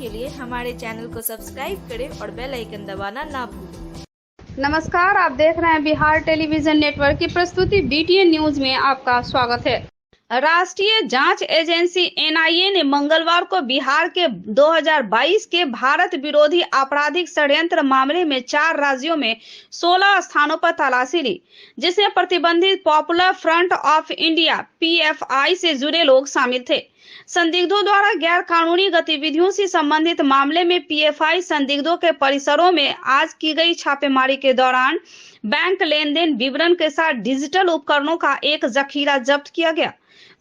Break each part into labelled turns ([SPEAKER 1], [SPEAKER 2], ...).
[SPEAKER 1] के लिए हमारे चैनल को सब्सक्राइब करें और बेल आइकन दबाना ना भूलें।
[SPEAKER 2] नमस्कार, आप देख रहे हैं बिहार टेलीविजन नेटवर्क की प्रस्तुति बीटीएन न्यूज में आपका स्वागत है। राष्ट्रीय जांच एजेंसी एनआईए ने मंगलवार को बिहार के 2022 के भारत विरोधी आपराधिक षड्यंत्र मामले में 4 राज्यों में 16 स्थानों पर तलाशी ली, जिसमें प्रतिबंधित popular front of India PFI से जुड़े लोग शामिल थे। संदिग्धों द्वारा गैर कानूनी गतिविधियों से संबंधित मामले में पीएफआई संदिग्धों के परिसरों में आज की गई छापेमारी के दौरान बैंक लेन देन विवरण के साथ डिजिटल उपकरणों का एक जखीरा जब्त किया गया।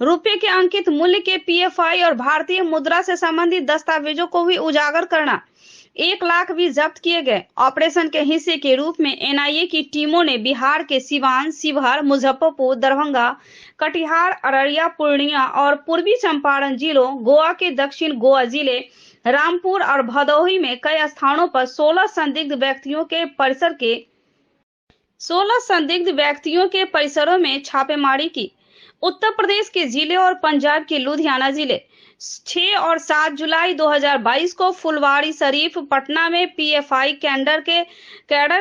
[SPEAKER 2] रुपए के अंकित मूल्य के पीएफआई और भारतीय मुद्रा से संबंधित दस्तावेजों को भी उजागर करना 1 लाख भी जब्त किए गए। ऑपरेशन के हिस्से के रूप में एनआईए की टीमों ने बिहार के सिवान, शिवहर, मुजफ्फरपुर, दरभंगा, कटिहार, अररिया, पूर्णिया और पूर्वी चंपारण जिलों, गोवा के दक्षिण गोवा जिले, रामपुर और भदोही में कई स्थानों पर 16 संदिग्ध व्यक्तियों के परिसरों में छापेमारी की। उत्तर प्रदेश के जिले और पंजाब के लुधियाना जिले 6 और 7 जुलाई 2022 को फुलवारी शरीफ, पटना में पीएफआई कैडर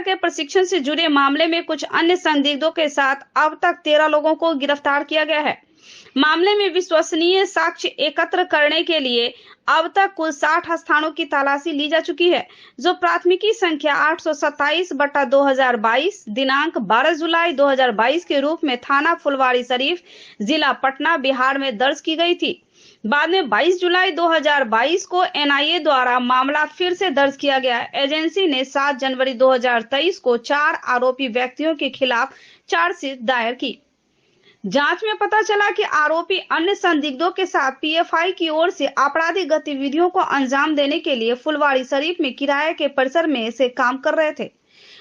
[SPEAKER 2] के प्रशिक्षण से जुड़े मामले में कुछ अन्य संदिग्धों के साथ अब तक 13 लोगों को गिरफ्तार किया गया है। मामले में विश्वसनीय साक्ष्य एकत्र करने के लिए अब तक कुल 60 स्थानों की तलाशी ली जा चुकी है, जो प्राथमिकी संख्या 827/2022 दिनांक 12 जुलाई 2022 के रूप में थाना फुलवारी शरीफ, जिला पटना, बिहार में दर्ज की गई थी। बाद में 22 जुलाई 2022 को एनआईए द्वारा मामला फिर से दर्ज किया गया। एजेंसी ने 7 जनवरी 2023 को 4 आरोपी व्यक्तियों के खिलाफ चार्जशीट दायर की। जांच में पता चला कि आरोपी अन्य संदिग्धों के साथ पीएफआई की ओर से आपराधिक गतिविधियों को अंजाम देने के लिए फुलवारी शरीफ में किराए के परिसर में से काम कर रहे थे।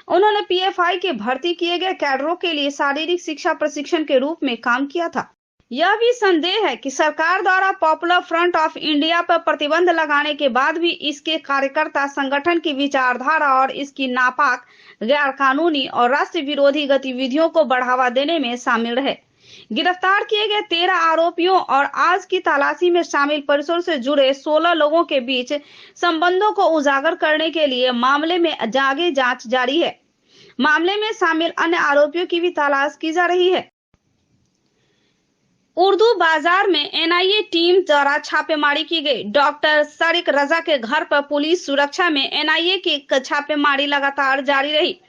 [SPEAKER 2] उन्होंने पीएफआई के भर्ती किए गए कैडरों के लिए शारीरिक शिक्षा प्रशिक्षण के रूप में काम किया था। यह भी संदेह है कि सरकार द्वारा पॉपुलर फ्रंट ऑफ इंडिया पर प्रतिबंध लगाने के बाद भी इसके कार्यकर्ता संगठन की विचारधारा और इसकी नापाक, गैर कानूनी और राष्ट्र विरोधी गतिविधियों को बढ़ावा देने में शामिल रहे। गिरफ्तार किए गए 13 आरोपियों और आज की तलाशी में शामिल परिसरों से जुड़े 16 लोगों के बीच संबंधों को उजागर करने के लिए मामले में आगे जांच जारी है। मामले में शामिल अन्य आरोपियों की भी तलाश की जा रही है। उर्दू बाजार में एनआईए टीम द्वारा छापेमारी की गई। डॉक्टर सारिक रजा के घर पर पुलिस सुरक्षा में एनआईए की छापेमारी लगातार जारी रही।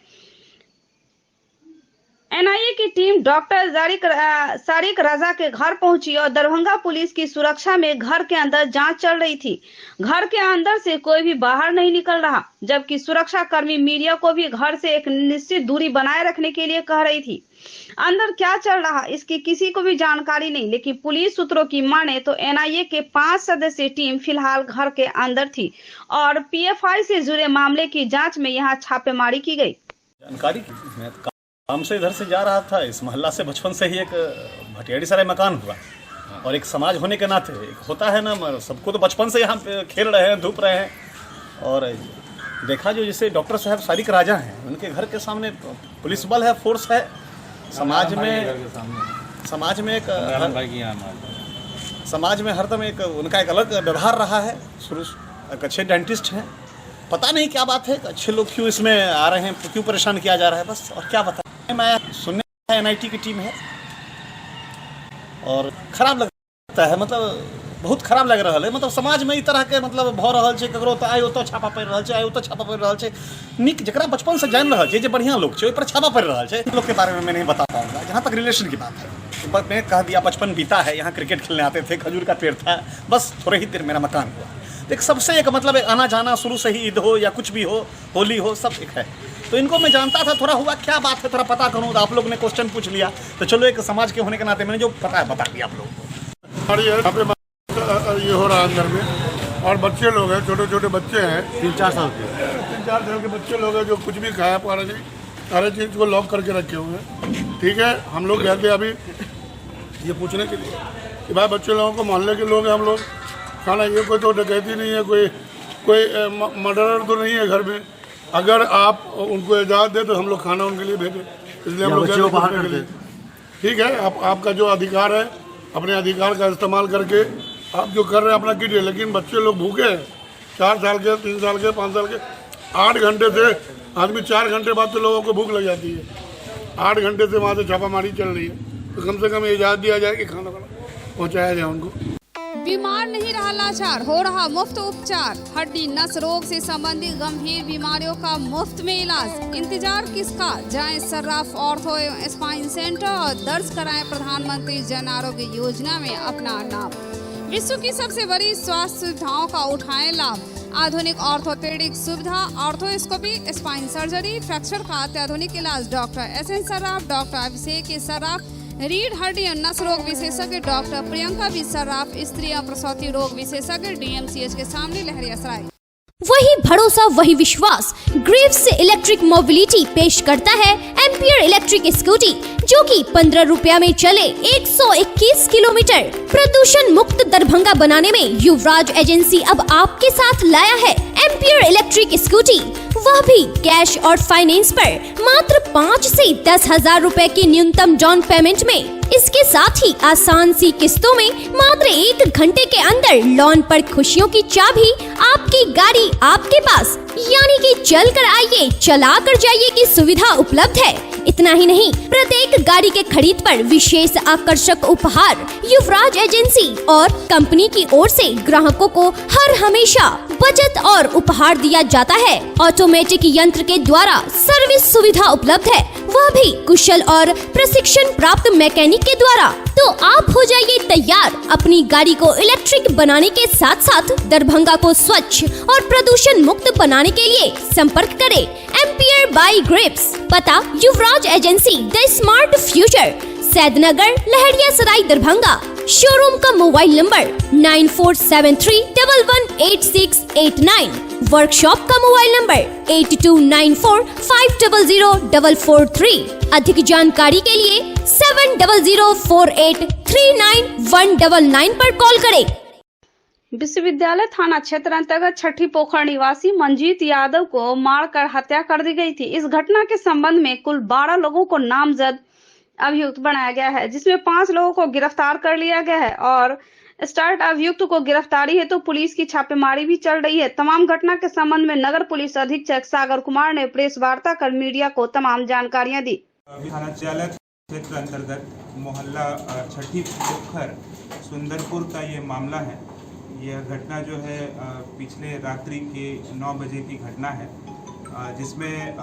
[SPEAKER 2] एनआईए की टीम डॉक्टर सारिक रजा के घर पहुंची और दरभंगा पुलिस की सुरक्षा में घर के अंदर जांच चल रही थी। घर के अंदर से कोई भी बाहर नहीं निकल रहा, जबकि सुरक्षा कर्मी मीडिया को भी घर से एक निश्चित दूरी बनाए रखने के लिए कह रही थी। अंदर क्या चल रहा इसकी किसी को भी जानकारी नहीं, लेकिन पुलिस सूत्रों की माने तो एनआईए के 5 सदस्यीय टीम फिलहाल घर के अंदर थी और पीएफआई से जुड़े मामले की जाँच में यहाँ छापेमारी की गयी।
[SPEAKER 3] जानकारी काम से इधर से जा रहा था। इस मोहल्ला से बचपन से ही एक भटियाड़ी सारे मकान हुआ और एक समाज होने के नाते एक होता है ना, सबको तो बचपन से यहाँ पे खेल रहे हैं, धूप रहे हैं। और देखा जो जैसे डॉक्टर साहब सारिक राजा हैं, उनके घर के सामने पुलिस बल है, फोर्स है। समाज में हरदम एक उनका एक अलग व्यवहार रहा है। एक अच्छे डेंटिस्ट हैं। पता नहीं क्या बात है, अच्छे लोग क्यों इसमें आ रहे हैं, क्यों परेशान किया जा रहा है, बस और क्या बता। मैं सुनने एनआईटी की टीम है और खराब लगता है, मतलब बहुत खराब लग रहा है। मतलब समाज में इस तरह के मतलब भ रहा है, ककरो तो आयो तो छापा पड़ रहा है, आयो तो छापा पड़ रहा है। निक जरा बचपन से जान रहा है, जे बढ़िया लोग पर छापा पड़ रहा है। लोग के बारे में मैं नहीं बता पाऊंगा। जहाँ तक रिलेशन की बात है, मैं कह दिया बचपन बीता है, यहाँ क्रिकेट खेलने आते थे, खजूर का पेड़ था, बस थोड़े ही देर मेरा मकान हुआ। एक सबसे एक मतलब आना जाना शुरू से ही, ईद हो या कुछ भी हो, होली हो, सब एक है। तो इनको मैं जानता था। थोड़ा हुआ क्या बात है, थोड़ा पता करूँ। तो आप लोग ने क्वेश्चन पूछ लिया, तो चलो एक समाज के होने के नाते मैंने जो पता है बता दिया आप लोगों को।
[SPEAKER 4] ये हो रहा है अंदर में, और बच्चे लोग हैं, छोटे छोटे बच्चे हैं,
[SPEAKER 3] 3-4 साल के,
[SPEAKER 4] 3-4 साल के बच्चे लोग हैं जो कुछ भी खाया पा रहे नहीं, सारे चीज़ को लॉक करके रखे हुए हैं। ठीक है, हम लोग गए थे अभी ये पूछने के लिए कि भाई बच्चे लोगों को, मोहल्ले के लोग हैं हम लोग, खाना ये कोई तो डकैती नहीं है, कोई मर्डरर तो नहीं है घर में। अगर आप उनको इजाज़त दे तो हम लोग खाना उनके लिए भेजें, इसलिए हम लोग बाहर के लिए। ठीक है, आपका जो अधिकार है, अपने अधिकार का इस्तेमाल करके आप जो कर रहे हैं अपना कीजिए, लेकिन बच्चे लोग भूखे हैं, 4 साल के, 3 साल के, 5 साल के, 8 घंटे से आदमी 4 घंटे बाद तो लोगों को भूख लग जाती है। 8 घंटे से वहाँ से छापामारी चल रही है, तो कम से कम इजाज़त दिया जाए कि खाना पहुँचाया जाए उनको।
[SPEAKER 5] बीमार नहीं रहा लाचार, हो रहा मुफ्त उपचार। हड्डी नस रोग से संबंधित गंभीर बीमारियों का मुफ्त में इलाज। इंतजार किसका, जाएं सर्राफ ऑर्थो एवं स्पाइन सेंटर और दर्ज कराएं प्रधानमंत्री जन आरोग्य योजना में अपना नाम। विश्व की सबसे बड़ी स्वास्थ्य सुविधाओं का उठाएं लाभ। आधुनिक ऑर्थोपेडिक सुविधा, ऑर्थोस्कोपी, स्पाइन सर्जरी, फ्रैक्चर का अत्याधुनिक इलाज। Doctor S N Sarraf, doctor Abhishek Sarraf, रीढ़ हड्डी और नस रोग विशेषज्ञ डॉक्टर प्रियंका बी सर्राफ, स्त्री और प्रसूति रोग विशेषज्ञ DMCH के सामने लहरियासराय।
[SPEAKER 6] वही भरोसा वही विश्वास, ग्रेव्स इलेक्ट्रिक मोबिलिटी पेश करता है एम्पियर इलेक्ट्रिक स्कूटी, जो कि 15 रुपया में चले 121 किलोमीटर। प्रदूषण मुक्त दरभंगा बनाने में युवराज एजेंसी अब आपके साथ लाया है एम्पियर इलेक्ट्रिक स्कूटी, वह भी कैश और फाइनेंस पर मात्र 5 से 10,000 रुपए की न्यूनतम डाउन पेमेंट में। इसके साथ ही आसान सी किस्तों में मात्र 1 घंटे के अंदर लॉन पर खुशियों की चाबी आपकी गाड़ी आपके पास, यानी कि चल कर आइए चला कर जाइए की सुविधा उपलब्ध है। इतना ही नहीं, प्रत्येक गाड़ी के खरीद पर विशेष आकर्षक उपहार युवराज एजेंसी और कंपनी की ओर से ग्राहकों को हर हमेशा बचत और उपहार दिया जाता है। ऑटोमेटिक यंत्र के द्वारा सर्विस सुविधा उपलब्ध है, वह भी कुशल और प्रशिक्षण प्राप्त मैकेनिक के द्वारा। तो आप हो जाइए तैयार अपनी गाड़ी को इलेक्ट्रिक बनाने के साथ साथ दरभंगा को स्वच्छ और प्रदूषण मुक्त बनाने के लिए संपर्क करें एम्पियर बाई ग्रिप्स। पता Yuvraj agency the smart future, Saidnagar, Laheriasarai, Darbhanga. Showroom का मोबाइल नंबर 9473118689। वर्कशॉप का मोबाइल नंबर 8294500443। अधिक जानकारी के लिए 7004839199 पर कॉल करें।
[SPEAKER 2] विश्वविद्यालय थाना क्षेत्र अंतर्गत छठी पोखर निवासी मंजीत यादव को मारकर हत्या कर दी गई थी। इस घटना के संबंध में कुल 12 लोगों को नामजद अभियुक्त बनाया गया है, जिसमें 5 लोगों को गिरफ्तार कर लिया गया है और स्टार्ट अभियुक्त को गिरफ्तारी है तो पुलिस की छापेमारी भी चल रही है। तमाम घटना के संबंध में नगर पुलिस अधीक्षक सागर कुमार ने प्रेस वार्ता कर मीडिया को तमाम जानकारियां दी।
[SPEAKER 7] थाना क्षेत्र अंतर्गत मोहल्ला छठी पोखर सुंदरपुर का ये मामला है। यह घटना जो है पिछले रात्रि के 9 बजे की घटना है, जिसमें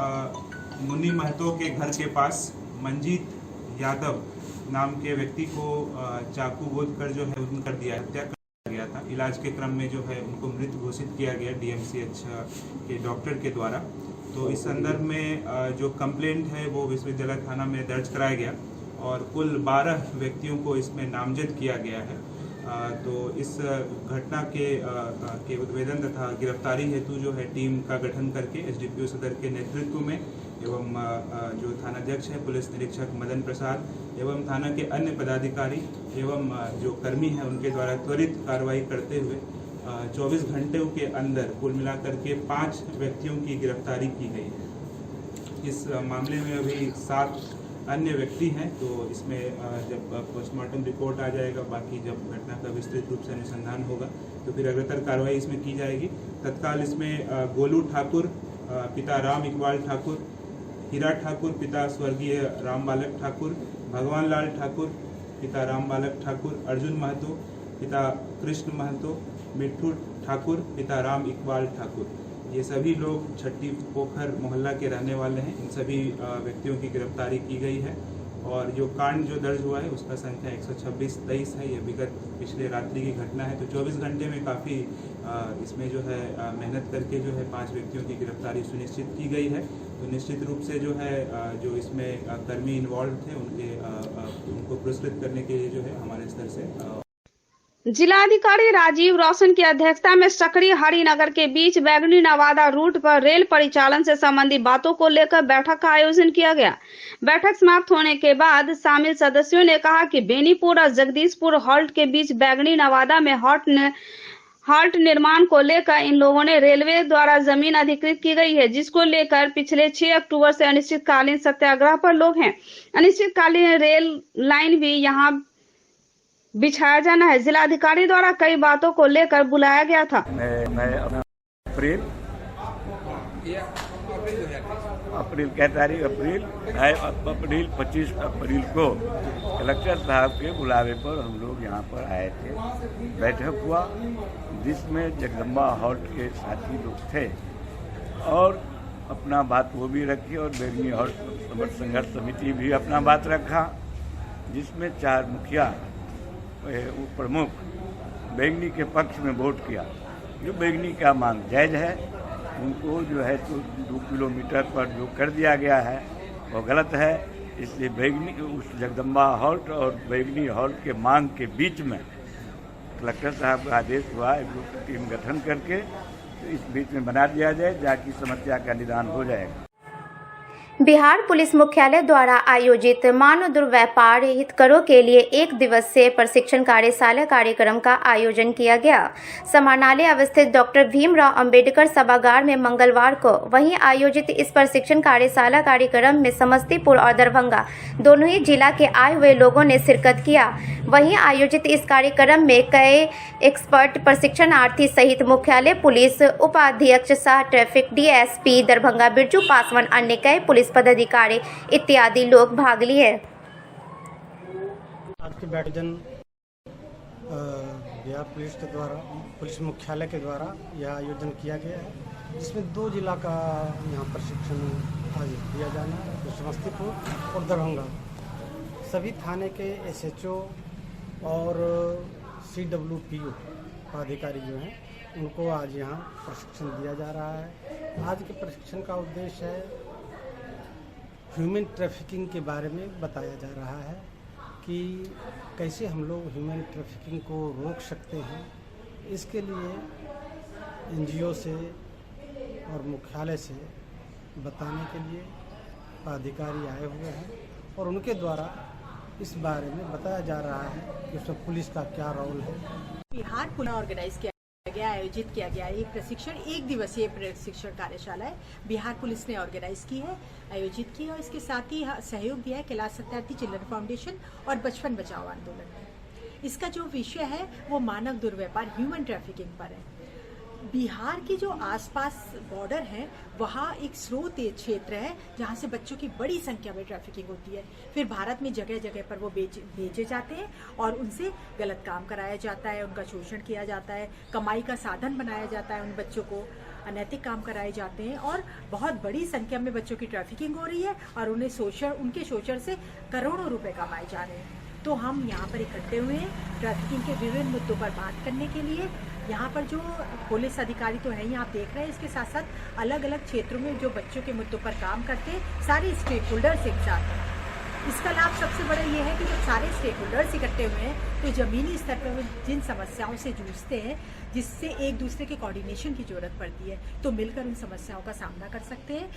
[SPEAKER 7] मुन्नी महतो के घर के पास मंजीत यादव नाम के व्यक्ति को चाकू गोद कर जो है उन कर दिया, हत्या कर गया था। इलाज के क्रम में जो है उनको मृत घोषित किया गया DMCH के डॉक्टर के द्वारा। तो इस संदर्भ में जो कंप्लेंट है वो विश्वविद्यालय थाना में दर्ज कराया गया और कुल 12 व्यक्तियों को इसमें नामजद किया गया है। तो इस घटना के उद्भेदन तथा गिरफ्तारी हेतु जो है टीम का गठन करके SDPO सदर के नेतृत्व में एवं जो थानाध्यक्ष है पुलिस निरीक्षक मदन प्रसाद एवं थाना के अन्य पदाधिकारी एवं जो कर्मी हैं उनके द्वारा त्वरित कार्रवाई करते हुए 24 घंटों के अंदर कुल मिलाकर के 5 व्यक्तियों की गिरफ्तारी की गई है। इस मामले में अभी 7 अन्य व्यक्ति हैं, तो इसमें जब पोस्टमार्टम रिपोर्ट आ जाएगा, बाकी जब घटना का विस्तृत रूप से अनुसंधान होगा तो फिर अग्रतर कार्रवाई इसमें की जाएगी। तत्काल इसमें गोलू ठाकुर पिता राम इकबाल ठाकुर, हीरा ठाकुर पिता स्वर्गीय राम बालक ठाकुर, भगवान लाल ठाकुर पिता राम बालक ठाकुर, अर्जुन महतो पिता कृष्ण महतो, मिट्ठू ठाकुर पिता राम इकबाल ठाकुर, ये सभी लोग छठी पोखर मोहल्ला के रहने वाले हैं। इन सभी व्यक्तियों की गिरफ्तारी की गई है और जो कांड जो दर्ज हुआ है उसका संख्या 126-23 है। ये विगत पिछले रात्रि की घटना है। तो 24 घंटे में काफ़ी इसमें जो है मेहनत करके जो है 5 व्यक्तियों की गिरफ्तारी सुनिश्चित की गई है। तो निश्चित रूप से जो है जो इसमें कर्मी इन्वॉल्व थे उनको पुरस्कृत करने के लिए जो है हमारे स्तर से
[SPEAKER 2] जिलाधिकारी राजीव रोशन की अध्यक्षता में सकरी हरिनगर के बीच बैगनी नवादा रूट पर रेल परिचालन से संबंधित बातों को लेकर बैठक का आयोजन किया गया। बैठक समाप्त होने के बाद शामिल सदस्यों ने कहा कि बेनीपुर और जगदीशपुर हॉल्ट के बीच बैगनी नवादा में हॉल्ट निर्माण को लेकर इन लोगों ने रेलवे द्वारा जमीन अधिकृत की गई है, जिसको लेकर पिछले 6 अक्टूबर से अनिश्चितकालीन सत्याग्रह पर लोग हैं। अनिश्चितकालीन रेल लाइन भी यहाँ बिछाया जाना है। जिलाधिकारी द्वारा कई बातों को लेकर बुलाया गया था।
[SPEAKER 8] अप्रैल क्या तारीख अप्रैल 25 अप्रैल को कलेक्टर साहब के बुलावे पर हम लोग यहाँ पर आए थे। बैठक हुआ जिसमें जगदम्बा हॉल्ट के साथी लोग थे और अपना बात वो भी रखी और बैगनी हॉल्ट संघर्ष समिति भी अपना बात रखा, जिसमें 4 मुखिया प्रमुख बैगनी के पक्ष में वोट किया। जो बैगनी का मांग जायज़ है, उनको जो है तो 2 किलोमीटर पर जो कर दिया गया है वो गलत है। इसलिए बैगनी उस जगदम्बा हॉल्ट और बैगनी हॉल्ट के मांग के बीच में कलेक्टर साहब का आदेश हुआ एक टीम गठन करके तो इस बीच में बना दिया जाए, जाकि समस्या का निदान हो जाएगा।
[SPEAKER 9] बिहार पुलिस मुख्यालय द्वारा आयोजित मानव दुर्व्यापार हितकरों के लिए 1 दिवसीय प्रशिक्षण कार्यशाला कार्यक्रम का आयोजन किया गया। समाहरणालय अवस्थित डॉक्टर भीमराव अंबेडकर सभागार में मंगलवार को। वहीं आयोजित इस प्रशिक्षण कार्यशाला कार्यक्रम में समस्तीपुर और दरभंगा दोनों ही जिला के आए हुए लोगों ने शिरकत किया। वहीं आयोजित इस कार्यक्रम में कई एक्सपर्ट प्रशिक्षणार्थी सहित मुख्यालय पुलिस उपाध्यक्ष शाह ट्रैफिक डीएसपी दरभंगा बिरजू पासवान अन्य कई पुलिस पदाधिकारी इत्यादि लोग भाग लिए।
[SPEAKER 10] आज के बैठक बिहार पुलिस के द्वारा पुलिस मुख्यालय के द्वारा यह आयोजन किया गया है, जिसमें 2 जिला का यहाँ प्रशिक्षण आज दिया जाना है, समस्तीपुर और दरभंगा। सभी थाने के एसएचओ और CWPO अधिकारी जो हैं उनको आज यहाँ प्रशिक्षण दिया जा रहा है। आज के प्रशिक्षण का उद्देश्य है ह्यूमन ट्रैफिकिंग के बारे में बताया जा रहा है कि कैसे हम लोग ह्यूमन ट्रैफिकिंग को रोक सकते हैं। इसके लिए NGO से और मुख्यालय से बताने के लिए अधिकारी आए हुए हैं और उनके द्वारा इस बारे में बताया जा रहा है कि उसमें पुलिस का क्या रोल है।
[SPEAKER 11] बिहार पुलिस ऑर्गेनाइज किया गया, आयोजित किया गया एक प्रशिक्षण 1 दिवसीय प्रशिक्षण कार्यशाला है। बिहार पुलिस ने ऑर्गेनाइज की है, आयोजित की है और इसके साथ ही सहयोग दिया है कैलाश सत्यार्थी चिल्ड्रन फाउंडेशन और बचपन बचाओ आंदोलन ने। इसका जो विषय है वो मानव दुर्व्यापार ह्यूमन ट्रैफिकिंग पर है। बिहार की जो आसपास बॉर्डर है वहाँ एक स्रोत क्षेत्र है जहाँ से बच्चों की बड़ी संख्या में ट्रैफिकिंग होती है। फिर भारत में जगह जगह पर वो भेजे जाते हैं और उनसे गलत काम कराया जाता है, उनका शोषण किया जाता है, कमाई का साधन बनाया जाता है, उन बच्चों को अनैतिक काम कराए जाते हैं और बहुत बड़ी संख्या में बच्चों की ट्रैफिकिंग हो रही है और उनके शोषण से करोड़ों रुपए कमाए जा रहे हैं। तो हम यहाँ पर इकट्ठे हुए हैं ट्रैफिकिंग के विभिन्न मुद्दों पर बात करने के लिए। यहाँ पर जो पुलिस अधिकारी तो हैं, यहाँ आप देख रहे हैं, इसके साथ साथ अलग अलग क्षेत्रों में जो बच्चों के मुद्दों पर काम करते हैं सारे स्टेक होल्डर्स एक साथ हैं। इसका लाभ सबसे बड़ा ये है कि जब सारे स्टेक होल्डर्स इकट्ठे हुए हैं तो ज़मीनी स्तर पर जिन समस्याओं से जूझते हैं, जिससे एक दूसरे के कोऑर्डिनेशन की जरूरत पड़ती है, तो मिलकर उन समस्याओं का सामना कर सकते हैं।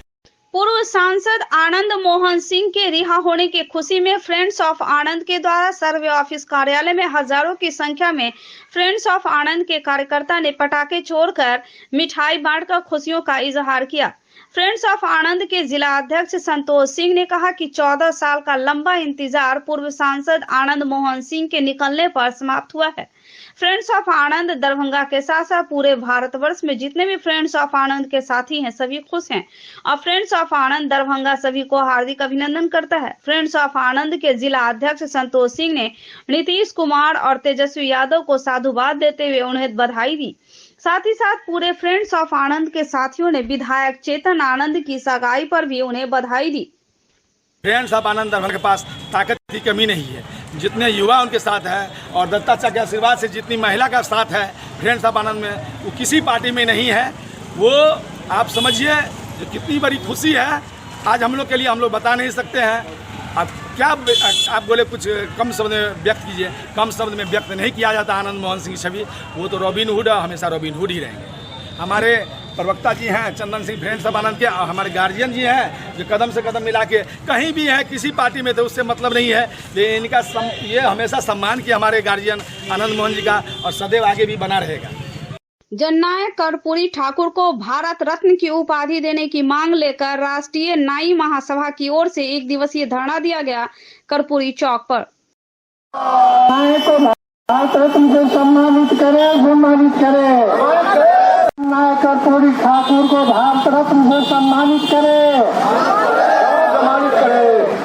[SPEAKER 2] पूर्व सांसद आनंद मोहन सिंह के रिहा होने की खुशी में फ्रेंड्स ऑफ आनंद के द्वारा सर्वे ऑफिस कार्यालय में हजारों की संख्या में फ्रेंड्स ऑफ आनंद के कार्यकर्ता ने पटाखे छोड़कर मिठाई बांटकर खुशियों का इजहार किया। फ्रेंड्स ऑफ आनंद के जिला अध्यक्ष संतोष सिंह ने कहा कि 14 साल का लंबा इंतजार पूर्व सांसद आनंद मोहन सिंह के निकलने पर समाप्त हुआ है। फ्रेंड्स ऑफ आनंद दरभंगा के साथ साथ पूरे भारतवर्ष में जितने भी फ्रेंड्स ऑफ आनंद के साथी हैं सभी खुश हैं और फ्रेंड्स ऑफ आनंद दरभंगा सभी को हार्दिक अभिनंदन करता है। फ्रेंड्स ऑफ आनंद के जिला अध्यक्ष संतोष सिंह ने नीतीश कुमार और तेजस्वी यादव को साधुवाद देते हुए उन्हें बधाई दी। साथ ही साथ पूरे फ्रेंड्स ऑफ आनंद के साथियों ने विधायक चेतन आनंद की सगाई पर भी उन्हें बधाई दी।
[SPEAKER 3] फ्रेंड्स ऑफ आनंद दरभंगा के पास ताकत की कमी नहीं है, जितने युवा उनके साथ है और दत्ता चाचा के आशीर्वाद से जितनी महिला का साथ है फ्रेंड्स ऑफ आनंद में, वो किसी पार्टी में नहीं है। वो आप समझिए जो कितनी बड़ी खुशी है आज हम लोग के लिए, हम लोग बता नहीं सकते हैं। अब क्या आप बोले कुछ कम शब्द में व्यक्त कीजिए, कम शब्द में व्यक्त नहीं किया जाता आनंद मोहन सिंह छवि। वो तो रॉबिन हुड हमेशा रॉबिन हुड ही रहेंगे। हमारे प्रवक्ता जी हैं चंदन सिंह फ्रेंड्स ऑफ आनंद के, हमारे गार्जियन जी हैं जो कदम से कदम मिला के कहीं भी हैं किसी पार्टी में तो उससे मतलब नहीं है, लेकिन इनका ये हमेशा सम्मान किया हमारे गार्जियन आनंद मोहन जी का और सदैव आगे भी बना रहेगा।
[SPEAKER 2] जननायक कर्पूरी ठाकुर को भारत रत्न की उपाधि देने की मांग लेकर राष्ट्रीय नाई महासभा की ओर से 1 दिवसीय धरना दिया गया कर्पूरी चौक पर।
[SPEAKER 12] भारत रत्न से सम्मानित करे नायक कर्पूरी ठाकुर को भारत रत्न से सम्मानित करे।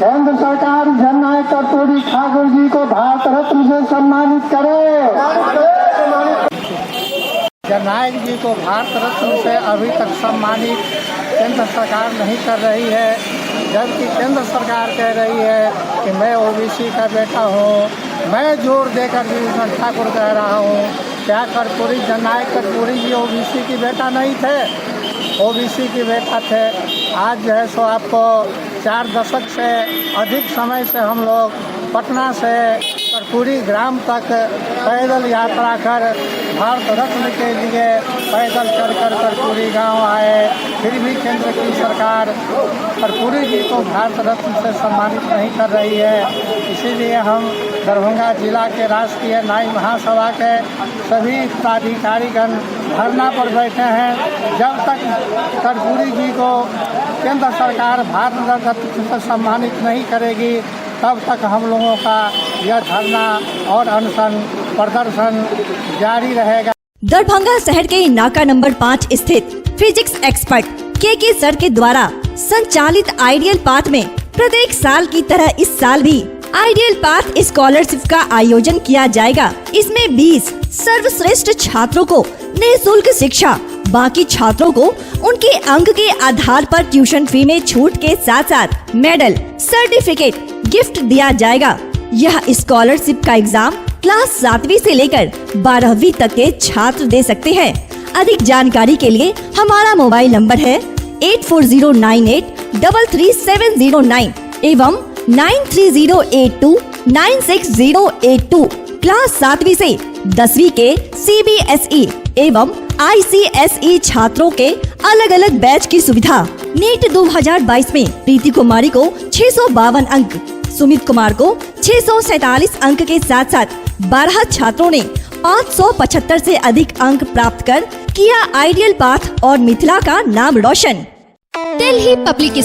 [SPEAKER 12] केंद्र सरकार जननायक कर्पूरी ठाकुर जी को भारत रत्न से सम्मानित करे। जननायक जी को भारत रत्न से अभी तक सम्मानित केंद्र सरकार नहीं कर रही है, जबकि केंद्र सरकार कह रही है कि मैं ओबीसी का बेटा हूँ। मैं जोर देकर जी ठाकुर कह रहा हूँ, क्या कर्पूरी जननायक कर्पूरी जी ओबीसी की बेटा नहीं थे? ओबीसी की बेटा थे। आज जो है सो आपको 4 दशक से अधिक समय से हम लोग पटना से कर्पूरी ग्राम तक पैदल यात्रा कर भारत रत्न के लिए पैदल चलकर कर्पूरी गांव आए, फिर भी केंद्र की सरकार कर्पूरी जी को भारत रत्न से सम्मानित नहीं कर रही है। इसीलिए हम दरभंगा जिला के राष्ट्रीय न्याय महासभा के सभी पदाधिकारीगण धरना पर बैठे हैं। जब तक कर्पूरी जी को केंद्र सरकार भारत रत्न से सम्मानित नहीं करेगी, तब तक हम लोगों का यह धरना और अनशन प्रदर्शन जारी रहेगा।
[SPEAKER 13] दरभंगा शहर के नाका नंबर 5 स्थित फिजिक्स एक्सपर्ट के सर के द्वारा संचालित आइडियल पाथ में प्रत्येक साल की तरह इस साल भी आइडियल पाथ स्कॉलरशिप का आयोजन किया जाएगा। इसमें 20 सर्वश्रेष्ठ छात्रों को निःशुल्क शिक्षा, बाकी छात्रों को उनके अंक के आधार पर ट्यूशन फी में छूट के साथ साथ मेडल, सर्टिफिकेट गिफ्ट दिया जाएगा। यह स्कॉलरशिप का एग्जाम क्लास 7वीं से लेकर 12वीं तक के छात्र दे सकते हैं। अधिक जानकारी के लिए हमारा मोबाइल नंबर है 8409833709 एवं 9308296082। क्लास 7वीं से 10वीं के CBSE एवं ICSE छात्रों के अलग अलग बैच की सुविधा। नीट 2022 में प्रीति कुमारी को 652 अंक, सुमित कुमार को 647 अंक के साथ साथ 12 छात्रों ने 575 से अधिक अंक प्राप्त कर किया आइडियल पाथ और मिथिला का नाम रोशन।
[SPEAKER 6] Delhi Public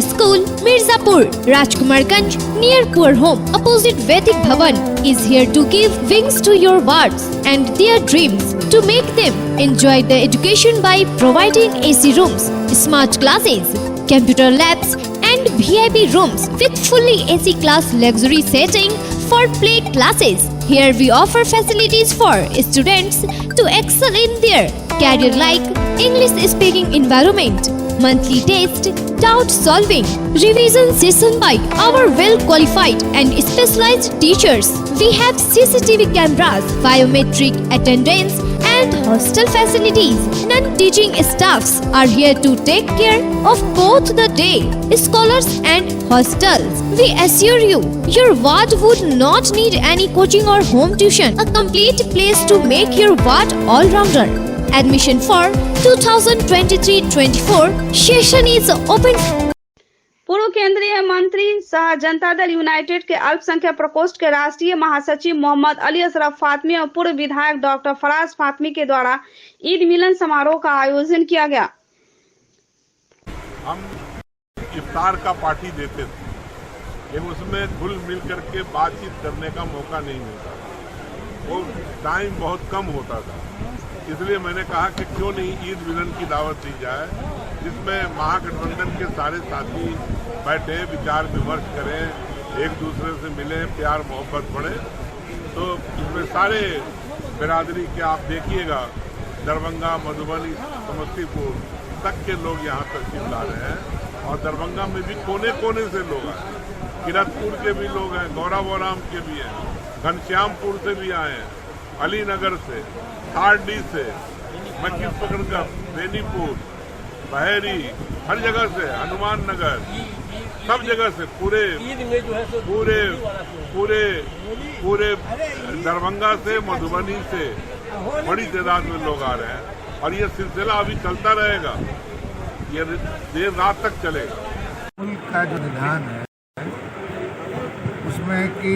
[SPEAKER 6] School, Mirzapur, Rajkumarganj, near Poor Home, opposite Vedic Bhavan, is here to give wings to your wards and their dreams, to make them enjoy the education by providing AC rooms, smart classes, computer labs, and VIP rooms with fully AC class luxury setting for play classes. Here we offer facilities for students to excel in their career like English speaking environment, monthly test, doubt solving, revision session by our well qualified and specialized teachers. We have CCTV cameras, biometric attendance and hostel facilities. Non-teaching staffs are here to take care of both the day scholars and hostels. We assure you, your ward would not need any coaching or home tuition. A complete place to make your ward all-rounder. Admission for 2023-24 session is open.
[SPEAKER 2] पूर्व केंद्रीय मंत्री सह Janata Dal United के अल्पसंख्यक प्रकोष्ठ के राष्ट्रीय महासचिव मोहम्मद अली अशरफ फातमी और पूर्व विधायक डॉक्टर फराज फातमी के द्वारा ईद मिलन समारोह का आयोजन किया गया।
[SPEAKER 14] हम इफ्तार का पार्टी देते थे, लेकिन उसमें घुल मिल करके बातचीत करने का मौका नहीं मिलता, वो टाइम बहुत कम होता था। इसलिए मैंने कहा कि क्यों नहीं ईद मिलन की दावत दी जाए, जिसमें महागठबंधन के सारे साथी बैठे, विचार विमर्श करें, एक दूसरे से मिलें, प्यार मोहब्बत बढ़े। तो इसमें सारे बिरादरी के आप देखिएगा, दरभंगा, मधुबनी, समस्तीपुर तक के लोग यहाँ तशरीफ ला रहे हैं और दरभंगा में भी कोने कोने से लोग आए, किरतपुर के भी लोग हैं, गौराबोराम के भी हैं, घनश्यामपुर से भी आए हैं, अलीनगर से, थारडी से, मक्खी पकड़कर, बेनीपुर, बहेरी, हर जगह से, हनुमान नगर, सब जगह से पूरे दरभंगा से, मधुबनी से बड़ी तादाद में लोग आ रहे हैं और ये सिलसिला अभी चलता रहेगा, ये देर रात तक चलेगा।
[SPEAKER 12] मुल्क का जो विधान है उसमें कि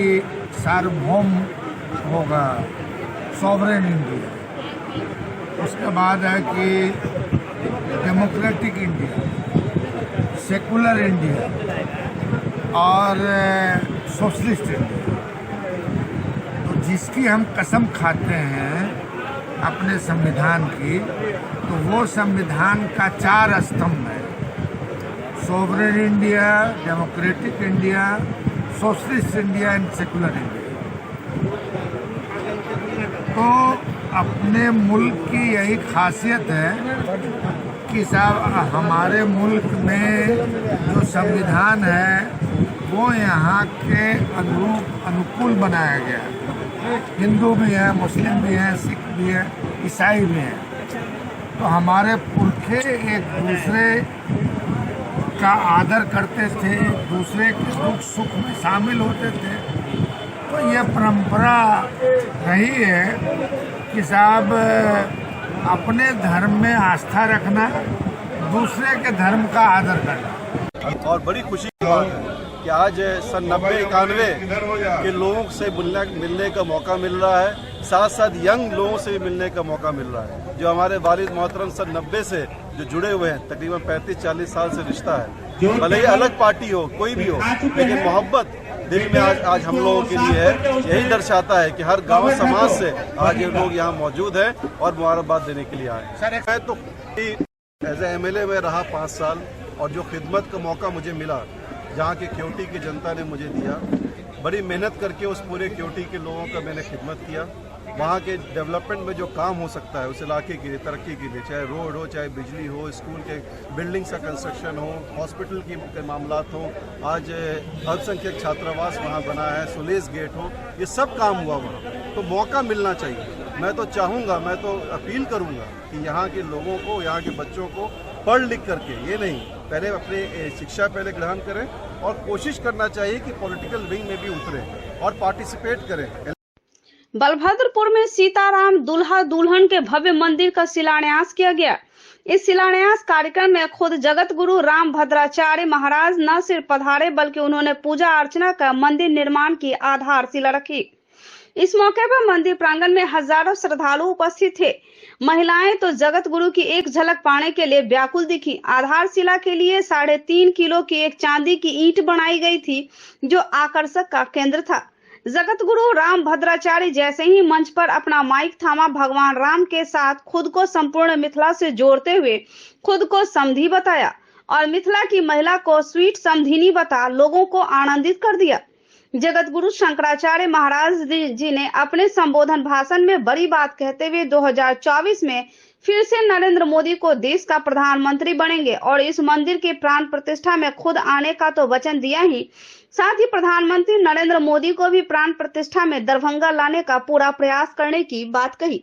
[SPEAKER 12] सार्वभौम होगा, सॉवरेन इंडिया, उसके बाद है कि डेमोक्रेटिक इंडिया, सेकुलर इंडिया और सोशलिस्ट इंडिया। तो जिसकी हम कसम खाते हैं
[SPEAKER 15] अपने संविधान की, तो वो संविधान का 4 स्तंभ है: sovereign India, democratic India, socialist India and secular India. तो अपने मुल्क की यही खासियत है कि साहब हमारे मुल्क में जो संविधान है वो यहाँ के अनुकूल बनाया गया है। हिंदू भी हैं, मुस्लिम भी हैं, सिख भी हैं, ईसाई भी हैं। तो हमारे पुरखे एक दूसरे का आदर करते थे, एक दूसरे के दुख सुख में शामिल होते थे। तो ये परंपरा रही है कि साहब अपने धर्म में आस्था रखना, दूसरे के धर्म का आदर करना।
[SPEAKER 16] और बड़ी खुशी की बात है कि आज सन 90-91 के लोगों से मिलने का मौका मिल रहा है, साथ साथ यंग लोगों से भी मिलने का मौका मिल रहा है। जो हमारे वालिद मोहतरम सन 90 से जो जुड़े हुए हैं, तकरीबन 35-40 साल से रिश्ता है। भले ही अलग पार्टी हो, कोई भी हो, लेकिन मोहब्बत दिल में आज हम लोगों के लिए है। यही दर्शाता है कि हर गांव समाज से आज ये लोग यहाँ मौजूद हैं और मुबारकबाद देने के लिए आए। मैं तो एज ए MLA में रहा 5 साल, और जो खिदमत का मौका मुझे मिला, जहाँ के क्योटी की जनता ने मुझे दिया, बड़ी मेहनत करके उस पूरे क्योटी के लोगों का मैंने खिदमत किया। वहाँ के डेवलपमेंट में जो काम हो सकता है उस इलाके के लिए, तरक्की के लिए, चाहे रोड हो, चाहे बिजली हो, स्कूल के बिल्डिंग्स का कंस्ट्रक्शन हो, हॉस्पिटल के मामलात हो, आज अल्पसंख्यक छात्रावास वहाँ बना है, सुलेस गेट हो, ये सब काम हुआ वहाँ। तो मौका मिलना चाहिए। मैं तो चाहूँगा, मैं तो अपील करूँगा कि यहाँ के लोगों को, यहाँ के बच्चों को पढ़ लिख करके, ये नहीं, पहले अपने शिक्षा पहले ग्रहण करें और कोशिश करना चाहिए कि पॉलिटिकल विंग में भी उतरें और पार्टिसिपेट करें।
[SPEAKER 2] बलभद्रपुर में सीताराम दूल्हा दुल्हन के भव्य मंदिर का शिलान्यास किया गया। इस शिलान्यास कार्यक्रम में खुद जगत गुरु राम भद्राचार्य महाराज न सिर्फ पधारे, बल्कि उन्होंने पूजा अर्चना कर मंदिर निर्माण की आधारशिला रखी। इस मौके पर मंदिर प्रांगण में हजारों श्रद्धालु उपस्थित थे। महिलाएं तो जगत गुरु की एक झलक पाने के लिए व्याकुल दिखी। आधारशिला के लिए 3.5 किलो की एक चांदी की ईंट बनाई गई थी, जो आकर्षक का केंद्र था। जगत गुरु राम भद्राचार्य जैसे ही मंच पर अपना माइक थामा, भगवान राम के साथ खुद को संपूर्ण मिथिला से जोड़ते हुए खुद को समधी बताया और मिथिला की महिला को स्वीट समधिनी बता लोगों को आनंदित कर दिया। जगत गुरु शंकराचार्य महाराज जी ने अपने संबोधन भाषण में बड़ी बात कहते हुए 2024 में फिर से नरेंद्र मोदी को देश का प्रधानमंत्री बनेंगे और इस मंदिर के प्राण प्रतिष्ठा में खुद आने का तो वचन दिया ही, साथ ही प्रधानमंत्री नरेंद्र मोदी को भी प्राण प्रतिष्ठा में दरभंगा लाने का पूरा प्रयास करने की बात कही।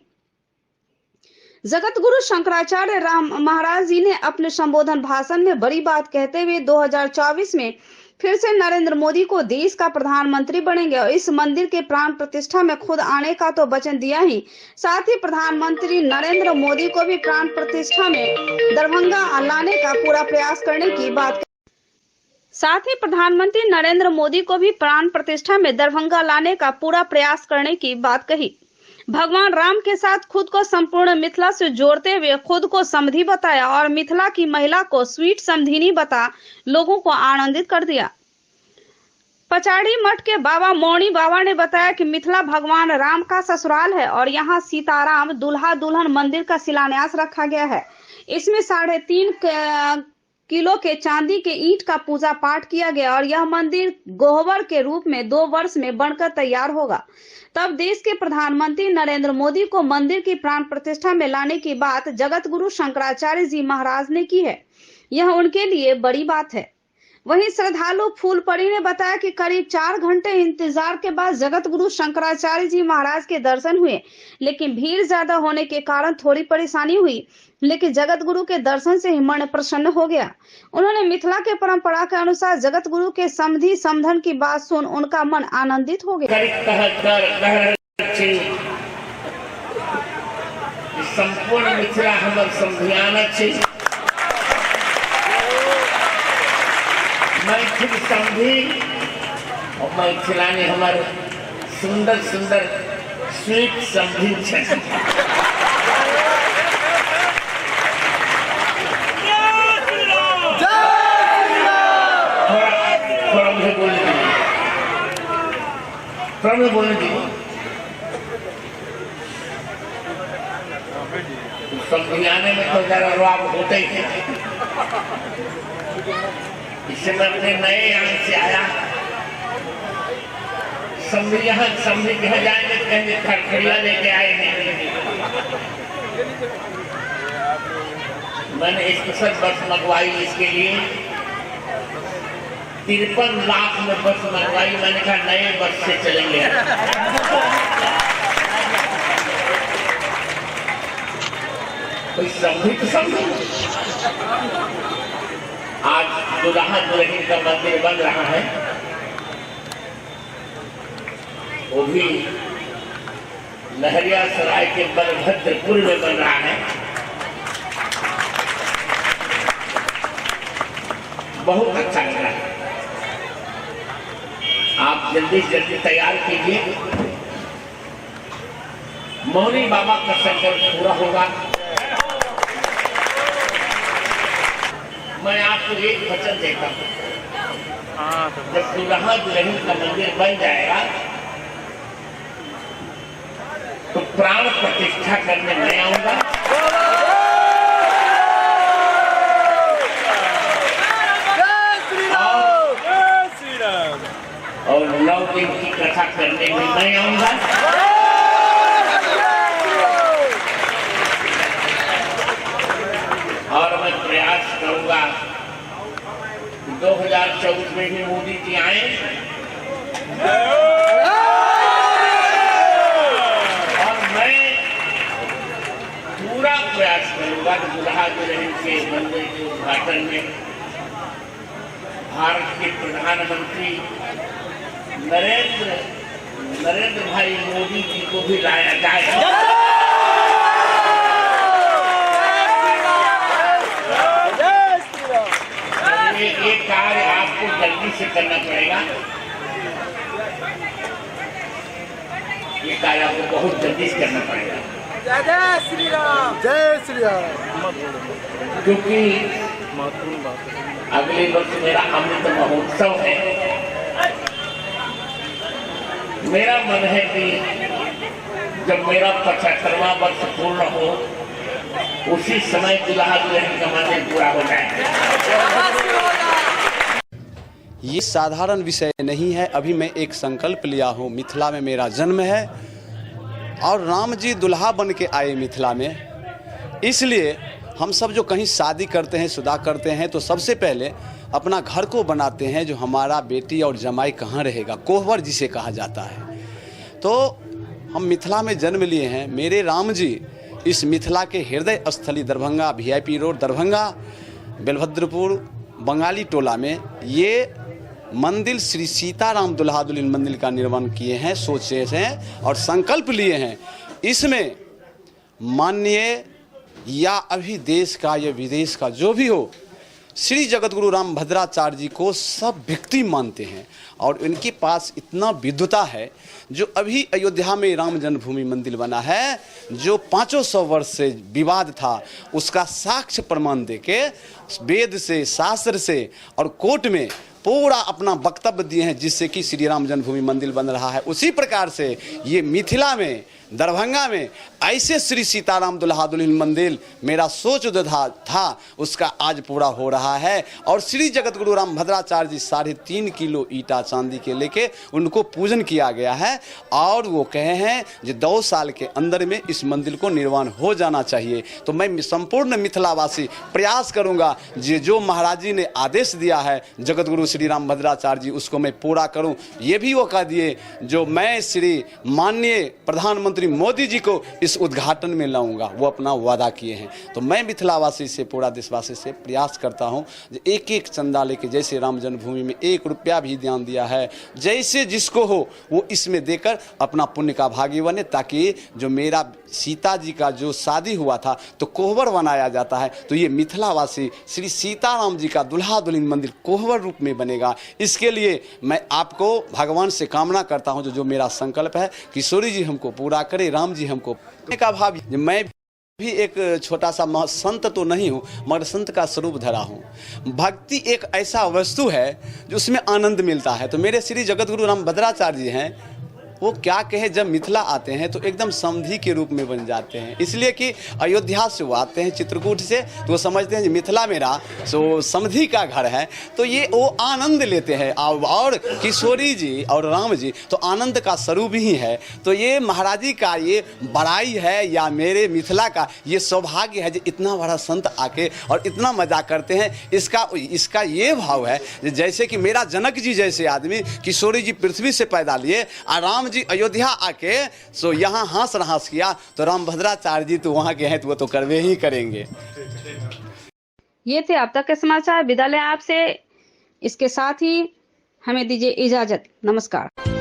[SPEAKER 2] जगत गुरु शंकराचार्य राम महाराज जी ने अपने संबोधन भाषण में बड़ी बात कहते हुए 2024 में फिर से नरेंद्र मोदी को देश का प्रधानमंत्री बनेंगे और इस मंदिर के प्राण प्रतिष्ठा में खुद आने का तो वचन दिया ही, साथ ही प्रधानमंत्री नरेंद्र मोदी को भी प्राण प्रतिष्ठा में दरभंगा लाने का पूरा प्रयास करने की बात साथ ही प्रधानमंत्री नरेंद्र मोदी को भी प्राण प्रतिष्ठा में दरभंगा लाने का पूरा प्रयास करने की बात कही। भगवान राम के साथ खुद को संपूर्ण मिथिला से जोड़ते हुए खुद को समधी बताया और मिथिला की महिला को स्वीट समधिनी बता लोगों को आनंदित कर दिया। पचाड़ी मठ के बाबा मौनी बाबा ने बताया कि मिथिला भगवान राम का ससुराल है और यहाँ सीताराम दूल्हा दुल्हन मंदिर का शिलान्यास रखा गया है। इसमें 3.5 किलो के चांदी के ईंट का पूजा पाठ किया गया और यह मंदिर गोहवर के रूप में 2 वर्ष में बनकर तैयार होगा। तब देश के प्रधानमंत्री नरेंद्र मोदी को मंदिर की प्राण प्रतिष्ठा में लाने की बात जगत गुरु शंकराचार्य जी महाराज ने की है। यह उनके लिए बड़ी बात है। वहीं श्रद्धालु फूलपरी ने बताया कि करीब 4 घंटे इंतजार के बाद जगत गुरु शंकराचार्य जी महाराज के दर्शन हुए, लेकिन भीड़ ज्यादा होने के कारण थोड़ी परेशानी हुई, लेकिन जगत गुरु के दर्शन से ही मन प्रसन्न हो गया। उन्होंने मिथिला के परंपरा के अनुसार जगत गुरु के समधी समधन की बात सुन उनका मन आनंदित हो गया।
[SPEAKER 17] संपूर्ण मिथिला हमर समधियाना छै। मैथिल समधी और मैथिला ने हमारे सुंदर सुंदर स्वीट समधी छै। थोड़ा बोलने दीजिए। समझाने में तो जरा रुआब होते ही थे। इससे मैं अपने नए यहाँ से आया, समझी यहाँ जाएंगे कहेंगे खड़खड़िया लेके आए हैं। मैंने स्पेशल बस मंगवाई इसके लिए, 53 लाख में बस मंगवाई। मैंने कहा नए बस से चलेंगे। कोई समझी तो समझो। आज दुल्हा दुल्हन का मंदिर बन रहा है, वो भी लहरियासराय के बलभद्रपुर में बन रहा है। बहुत अच्छा लग रहा है। आप जल्दी से जल्दी तैयार कीजिए, मौनी बाबा का संकल्प पूरा होगा। मैं आपको एक वचन देता हूँ, जब दुल्हा दुल्हन का मंदिर बन जाएगा तो प्राण प्रतिष्ठा करने मैं आऊंगा। और 9 दिन की कथा करने में मैं आऊंगा। और मैं प्रयास करूंगा 2024 में भी मोदी जी आए और मैं पूरा प्रयास करूंगा कि दुल्हा दुल्हन के मंदिर के उद्घाटन में भारत के प्रधानमंत्री नरेंद्र भाई मोदी जी को भी लाया जाए। ये कार्य आपको जल्दी से करना पड़ेगा, ये कार्य आपको बहुत जल्दी से करना पड़ेगा।
[SPEAKER 12] जय श्री राम, जय श्री राम।
[SPEAKER 17] क्योंकि अगले वर्ष मेरा अमृत महोत्सव है। मेरा मन है कि जब मेरा 75वां वर्ष पूर्ण हो उसी समय दुल्हा दुल्हन का मंदिर पूरा हो जाए।
[SPEAKER 18] ये साधारण विषय नहीं है। अभी मैं एक संकल्प लिया हूँ, मिथिला में मेरा जन्म है और राम जी दुल्हा बन के आए मिथिला में। इसलिए हम सब जो कहीं शादी करते हैं, शुदा करते हैं, तो सबसे पहले अपना घर को बनाते हैं, जो हमारा बेटी और जमाई कहाँ रहेगा, कोहबर जिसे कहा जाता है। तो हम मिथिला में जन्म लिए हैं। मेरे राम जी इस मिथिला के हृदय स्थली दरभंगा VIP रोड दरभंगा बेलभद्रपुर बंगाली टोला में ये मंदिर श्री सीताराम दुल्हा दुल्हन मंदिर का निर्माण किए हैं, सोचे हैं और संकल्प लिए हैं। इसमें माननीय या अभी देश का या विदेश का जो भी हो, श्री जगतगुरु रामभद्राचार्य जी को सब व्यक्ति मानते हैं और इनके पास इतना विद्वता है। जो अभी अयोध्या में राम जन्मभूमि मंदिर बना है, जो 500 वर्ष से विवाद था, उसका साक्ष्य प्रमाण देके वेद से, शास्त्र से और कोर्ट में पूरा अपना वक्तव्य दिए हैं, जिससे कि श्री राम जन्मभूमि मंदिर बन रहा है। उसी प्रकार से ये मिथिला में दरभंगा में ऐसे श्री सीताराम दुल्हा दुल्हन मंदिर मेरा सोच जो था उसका आज पूरा हो रहा है। और श्री जगतगुरु रामभद्राचार्य जी 3.5 किलो ईटा चांदी के लेके उनको पूजन किया गया है और वो कहे हैं कि 2 साल के अंदर में इस मंदिर को निर्माण हो जाना चाहिए। तो मैं संपूर्ण मिथिलावासी प्रयास करूंगा जो महाराज जी ने आदेश दिया है जगतगुरु श्री रामभद्राचार्य जी, उसको मैं पूरा करूं। ये भी वो कह दिए जो मैं श्री माननीय प्रधानमंत्री मोदी जी को इस उद्घाटन में लाऊंगा, वो अपना वादा किए हैं। तो मैं मिथिलावासी से, पूरा देशवासी से प्रयास करता हूं एक एक चंदा लेके, जैसे राम जन्मभूमि में 1 रुपया भी दान दिया है, जैसे जिसको हो वो इसमें देकर अपना पुण्य का भागी बने, ताकि जो मेरा सीता जी का जो शादी हुआ था तो कोहबर बनाया जाता है, तो ये मिथिलावासी श्री सीताराम जी का दुल्हा दुल्हन मंदिर कोहबर रूप में बनेगा। इसके लिए मैं आपको भगवान से कामना करता हूं, जो मेरा संकल्प है, किशोरी जी हमको पूरा करे, राम जी हमको का भाव। मैं भी एक छोटा सा संत तो नहीं हूँ, मगर संत का स्वरूप धरा हूँ। भक्ति एक ऐसा वस्तु है जो उसमें आनंद मिलता है। तो मेरे श्री जगतगुरु रामभद्राचार्य जी हैं, वो क्या कहे, जब मिथिला आते हैं तो एकदम समधी के रूप में बन जाते हैं। इसलिए कि अयोध्या से वो आते हैं, चित्रकूट से, तो वो समझते हैं कि मिथिला मेरा सो समधी का घर है, तो ये वो आनंद लेते हैं। और किशोरी जी और राम जी तो आनंद का स्वरूप ही है। तो ये महाराज जी का ये बड़ाई है या मेरे मिथिला का ये सौभाग्य है जो इतना बड़ा संत आके और इतना मजा करते हैं। इसका ये भाव है जैसे कि मेरा जनक जी जैसे आदमी, किशोरी जी पृथ्वी से पैदा लिए और राम जी अयोध्या आके सो यहाँ हास किया, तो रामभद्राचार्य जी तो वहाँ के हैं तो वो तो करवे ही करेंगे।
[SPEAKER 2] ये थे अब तक के समाचार। विदा लें आपसे, इसके साथ ही हमें दीजिए इजाजत। नमस्कार।